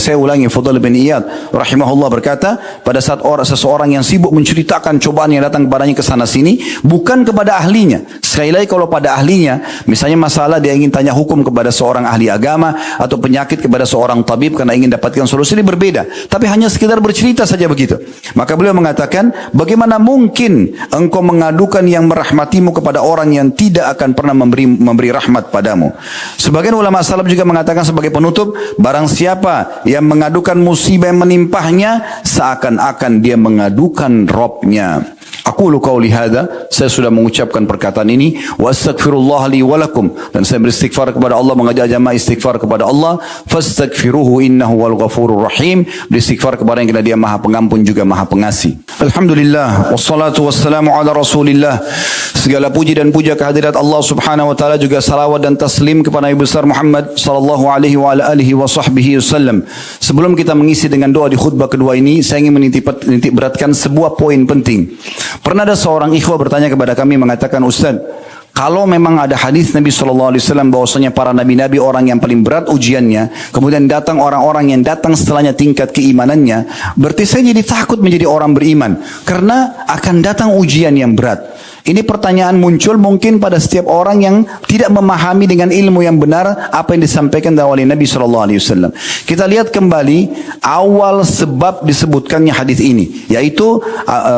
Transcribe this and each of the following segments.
Saya ulangi, Fudail bin Iyad rahimahullah berkata, pada saat seseorang yang sibuk menceritakan cobaan yang datang kepadanya ke sana sini, bukan kepada ahlinya. Sekali lagi, kalau pada ahlinya, misalnya masalah dia ingin tanya hukum kepada seorang ahli agama atau penyakit kepada seorang tabib karena ingin dapatkan solusi, ini berbeda. Tapi hanya sekedar bercerita saja begitu. Maka beliau mengatakan, bagaimana mungkin engkau mengadukan yang merahmatimu kepada orang yang tidak akan pernah memberi rahmat padamu. Sebagian ulama salaf juga mengatakan sebagai penutup, barang siapa yang mengadukan musibah yang menimpahnya, seakan-akan dia mengadukan Robnya. Aku qauli hadza, saya sudah mengucapkan perkataan ini, wa astaghfirullah li wa lakum, dan saya beristighfar kepada Allah, mengajak jamaah istighfar kepada Allah, fastaghfiruhu innahu wal ghafurur rahim, beristighfar kepada yang dia Maha Pengampun juga Maha Pengasih. Alhamdulillah, wassalatu wassalamu ala Rasulillah. Segala puji dan puja kehadirat Allah Subhanahu wa taala, juga salawat dan taslim kepada Nabi besar Muhammad sallallahu alaihi wa ala alihi wa sahbihi wasallam. Sebelum kita mengisi dengan doa di khutbah kedua ini, saya ingin menitik beratkan sebuah poin penting. Pernah ada seorang ikhwah bertanya kepada kami, mengatakan, Ustaz, kalau memang ada hadis Nabi SAW bahwasanya para nabi-nabi orang yang paling berat ujiannya, kemudian datang orang-orang yang datang setelahnya tingkat keimanannya, berarti saya jadi takut menjadi orang beriman, karena akan datang ujian yang berat. Ini pertanyaan muncul mungkin pada setiap orang yang tidak memahami dengan ilmu yang benar apa yang disampaikan oleh Nabi SAW. Kita lihat kembali awal sebab disebutkannya hadis ini, yaitu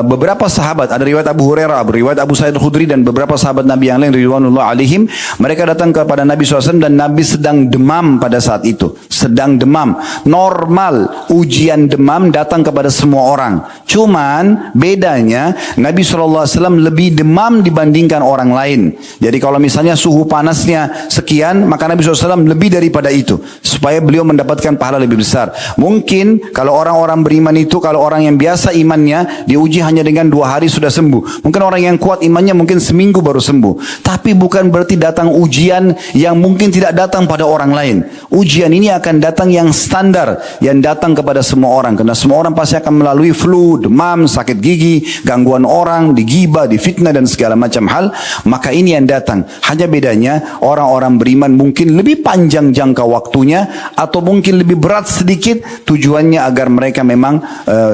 beberapa sahabat, ada riwayat Abu Hurairah, riwayat Abu Sa'id Al-Khudri, dan beberapa sahabat Nabi yang lain ridwanullah alaihim. Mereka datang kepada Nabi SAW dan Nabi sedang demam pada saat itu, sedang demam. Normal ujian demam datang kepada semua orang, cuman bedanya Nabi SAW lebih demam dibandingkan orang lain. Jadi kalau misalnya suhu panasnya sekian, maka Nabi SAW lebih daripada itu, supaya beliau mendapatkan pahala lebih besar. Mungkin kalau orang-orang beriman itu, kalau orang yang biasa imannya diuji hanya dengan 2 hari sudah sembuh. Mungkin orang yang kuat imannya mungkin seminggu baru sembuh. Tapi bukan berarti datang ujian yang mungkin tidak datang pada orang lain. Ujian ini akan datang yang standar, yang datang kepada semua orang, karena semua orang pasti akan melalui flu, demam, sakit gigi, gangguan orang, digibah, difitnah, dan segala macam hal. Maka ini yang datang. Hanya bedanya orang-orang beriman mungkin lebih panjang jangka waktunya, atau mungkin lebih berat sedikit, tujuannya agar mereka memang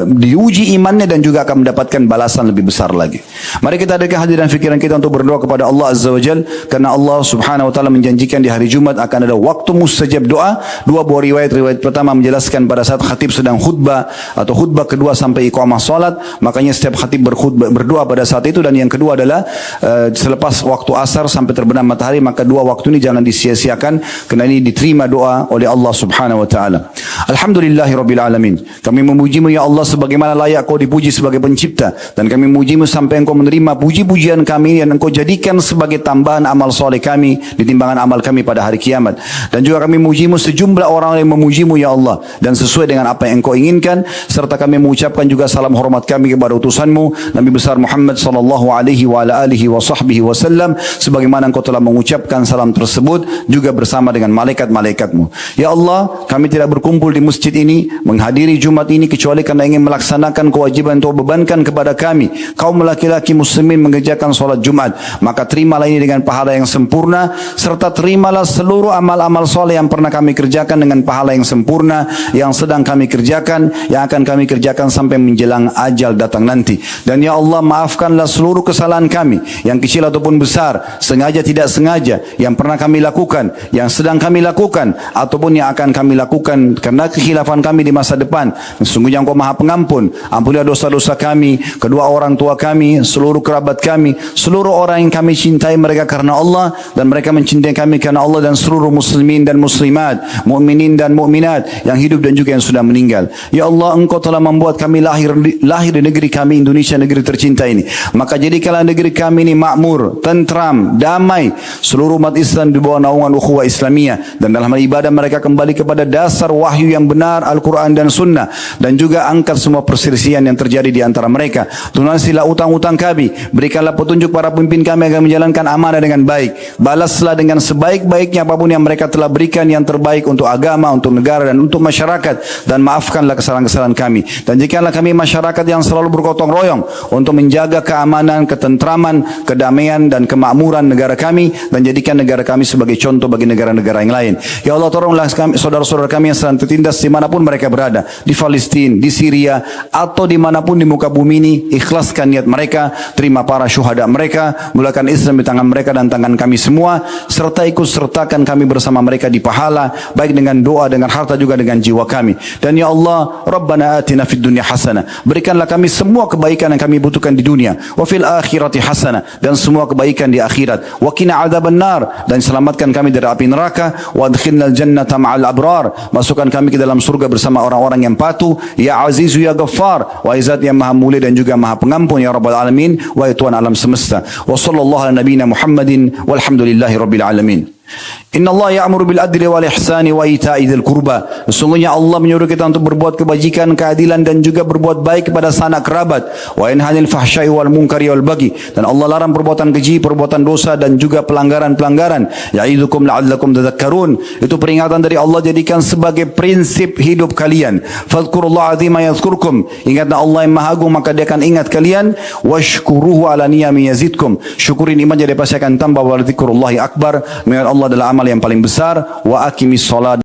diuji imannya dan juga akan mendapatkan balasan lebih besar lagi. Mari kita adakan hati dan fikiran kita untuk berdoa kepada Allah Azza wa Jal, karena Allah Subhanahu wa taala menjanjikan di hari Jumat akan ada waktu mustajab doa. 2 buah riwayat pertama menjelaskan pada saat khatib sedang khutbah atau khutbah kedua sampai iqamah salat, makanya setiap khatib berdoa pada saat itu. Dan yang kedua adalah selepas waktu asar sampai terbenam matahari, maka 2 waktu ini jangan disia-siakan, karena ini diterima doa oleh Allah Subhanahu wa taala. Alhamdulillahirabbil alamin. Kami memujimu ya Allah sebagaimana layak Kau dipuji sebagai pencipta, dan kami memujimu sampai Engkau menerima puji-pujian kami dan Engkau jadikan sebagai tambahan amal soleh kami di timbangan amal kami pada hari kiamat. Dan juga kami memujimu sejumlah orang yang memujimu ya Allah, dan sesuai dengan apa yang Engkau inginkan. Serta kami mengucapkan juga salam hormat kami kepada utusanmu Nabi besar Muhammad sallallahu alaihi wa ala alihi wa sahbihi wasallam, sebagaimana Engkau telah mengucapkan salam tersebut juga bersama dengan malaikat-malaikatmu. Ya Allah, kami tidak berkumpul di masjid ini menghadiri Jumat ini kecuali karena ingin melaksanakan kewajiban yang bebankan kepada kami, kaum laki-laki muslimin, mengerjakan solat Jumat. Maka terimalah ini dengan pahala yang sempurna, serta terimalah seluruh amal-amal soleh yang pernah kami kerjakan dengan pahala yang sempurna, yang sedang kami kerjakan, yang akan kami kerjakan sampai menjelang ajal datang nanti. Dan ya Allah, maafkanlah seluruh kesalahan kami, yang kecil ataupun besar, sengaja tidak sengaja, yang pernah kami lakukan, yang sedang kami lakukan, ataupun yang akan kami lakukan karena kekhilafan kami di masa depan. Sesungguhnya Engkau Maha Pengampun. Ampunilah dosa-dosa kami, kedua orang tua kami, seluruh kerabat kami, seluruh orang yang kami cintai mereka karena Allah, dan mereka mencintai kami karena Allah, dan seluruh muslimin dan muslimat, mukminin dan mukminat yang hidup dan juga yang sudah meninggal. Ya Allah, Engkau telah membuat kami lahir di negeri kami Indonesia, negeri tercinta ini. Maka jadikanlah negeri kami ini makmur, tentram, damai, seluruh umat Islam di bawah naungan ukhuwah Islamiyah, dan dalam hal ibadah mereka kembali kepada dasar wahyu yang benar, Al-Quran dan Sunnah, dan juga angkat semua perselisihan yang terjadi di antara mereka. Tunasilah utang-utang kami, berikanlah petunjuk para pemimpin kami agar menjalankan amanah dengan baik. Balaslah dengan sebaik-baiknya apapun yang mereka telah berikan, yang terbaik untuk agama, untuk negara, dan untuk masyarakat. Dan maafkanlah kesalahan-kesalahan kami, dan jadikanlah kami masyarakat yang selalu bergotong royong untuk menjaga keamanan, ketentraman, ketentraman, kedamaian dan kemakmuran negara kami, dan jadikan negara kami sebagai contoh bagi negara-negara yang lain. Ya Allah, tolonglah saudara-saudara kami yang sedang tertindas dimanapun mereka berada, di Palestina, di Syria, atau dimanapun di muka bumi ini. Ikhlaskan niat mereka, terima para syuhada mereka, mulakan Islam di tangan mereka dan tangan kami semua, serta ikut sertakan kami bersama mereka di pahala, baik dengan doa, dengan harta, juga dengan jiwa kami. Dan ya Allah, Rabbana atina fid dunya hasanah, berikanlah kami semua kebaikan yang kami butuhkan di dunia, wa fil akhirati hasanah, dan semua kebaikan di akhirat, wa qina adzabannar, dan selamatkan kami dari api neraka, wa adkhilnal jannata ma'al abrar, masukkan kami ke dalam surga bersama orang-orang yang patuh. Ya Azizu ya Ghaffar, wa izat yang maha mulia dan juga maha pengampun, ya Rabbal alamin, wa Tuhan alam semesta. Wa sallallahu ala nabiyina Muhammadin walhamdulillahi rabbil alamin. Inna Allah ya'muru bil adli wal ihsani wa ita'i dzil qurba. Sesungguhnya Allah menyuruh kita untuk berbuat kebajikan, keadilan, dan juga berbuat baik kepada sanak kerabat. Wa yanha 'anil fahsya'i wal munkari wal baghi. Dan Allah larang perbuatan keji, perbuatan dosa, dan juga pelanggaran-pelanggaran. Ya'idzukum la'allakum tadhakkarun. Itu peringatan dari Allah, jadikan sebagai prinsip hidup kalian. Fadhkurullaha 'azima yadhkurkum. Ingatlah Allah yang Maha Agung, maka Dia akan ingat kalian. Washkuruhu 'ala niyami yazidkum. Syukuri nikmat, jadi pasti akan tambah. Wa dzikrullahi akbar. Mengingat Allah adalah amal yang paling besar. Wa aqimis shalat.